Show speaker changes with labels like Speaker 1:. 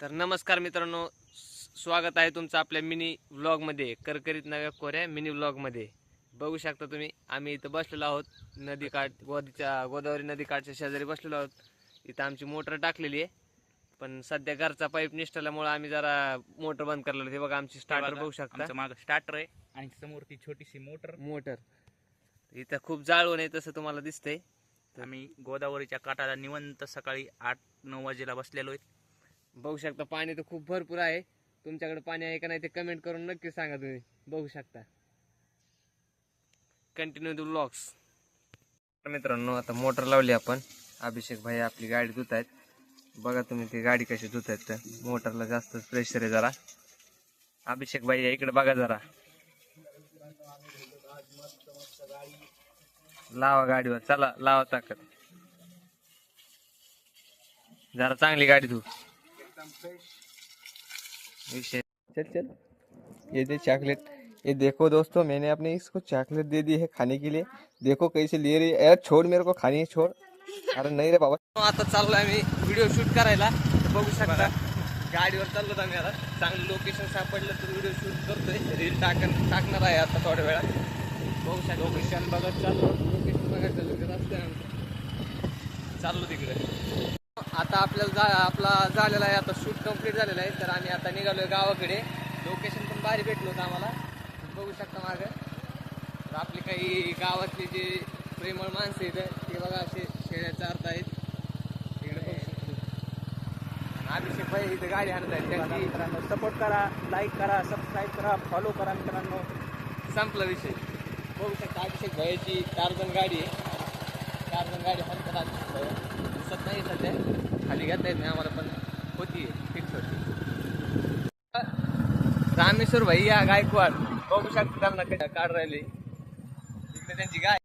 Speaker 1: तर नमस्कार मित्रांनो, स्वागत आहे तुमचं आपल्या मिनी व्लॉगमध्ये, करकरीत नव्या कोऱ्या मिनी व्लॉगमध्ये. बघू शकता तुम्ही, आम्ही इथं बसलेलो आहोत नदीकाठ गोदावरी नदीकाठच्या शेजारी बसलेलो आहोत. इथं आमची मोटर टाकलेली आहे, पण सध्या घरचा पाईप निष्ठल्यामुळे आम्ही जरा मोटर बंद करलेलो. ते बघा आमची स्टार्टर बघू शकता,
Speaker 2: आमचं मागं स्टार्टर आहे आणि समोर ती छोटीशी मोटर.
Speaker 1: इथं खूप जाळवण आहे तसं तुम्हाला दिसतंय.
Speaker 2: आम्ही गोदावरीच्या काठाला निवंत सकाळी 8-9 वाजेला बसलेलो आहे.
Speaker 1: बघू शकता पाणी तर खूप भरपूर आहे. तुमच्याकडे पाणी आहे का नाही ते कमेंट करून नक्की सांगा. तुम्ही बघू शकता. Continue the vlogs. मित्रांनो, आता मोटर लावली आपण. अभिषेक भाई आपली गाडी धुत आहेत. बघा तुम्ही ती गाडी कशी धुत आहेत. तर मोटरला जास्त प्रेशर आहे जरा. अभिषेक भाई इकडे बघा जरा. लावा गाडीवर, चला लावा ताकद. जरा चांगली गाडी धु. विषय चल ये दे चॉकलेट. ये देखो दोस्तों, मैंने अपने इसको चॉकलेट दे दी है खाने के लिए. देखो कैसे ले रही है. यार छोड़, मेरे को खानी है, छोड़. अरे नाही रे बाबा. आता चाललो आम्ही व्हिडिओ शूट करायला. बघू शकता गाडीवर चाललो आम्ही. आता चांगलं लोकेशन सापडलं तर व्हिडिओ शूट करतोय. रील टाकणार आहे आता थोड्या वेळात. बघू शकता लोकेशन बघत चाललो. लोकेशन बघत चाललो तिकडे. आता आपल्याला आपला झालेला आहे, आता शूट कंप्लीट झालेला आहे. तर आम्ही आता निघालोय गावाकडे. लोकेशन पण भारी भेटलो होतं आम्हाला. बघू शकता मागं. तर आपली काही गावातली जी प्रेमळ माणसं आहेत ते बघा असे शेळ्या चारत आहेत. तिकडे बघू शकतो. अभिषेक भाई इथे गाडी आणत आहेत. त्यांची
Speaker 2: मित्रांनो सपोर्ट करा, लाईक करा, सबस्क्राईब करा, फॉलो करा मित्रांनो.
Speaker 1: संपला विषय. बघू शकता अभिषेक भाईची 4 जण गाडी आहे. 4 जण गाडी हलतात. अभिषेक भाई दिसत नाही सध्या, खाली घेता येत नाही आम्हाला, पण होती फिक्स होती. रामेश्वर भैया गायकवाड बघू शकता त्यांना काढ राहिले. इकडे त्यांची गाय.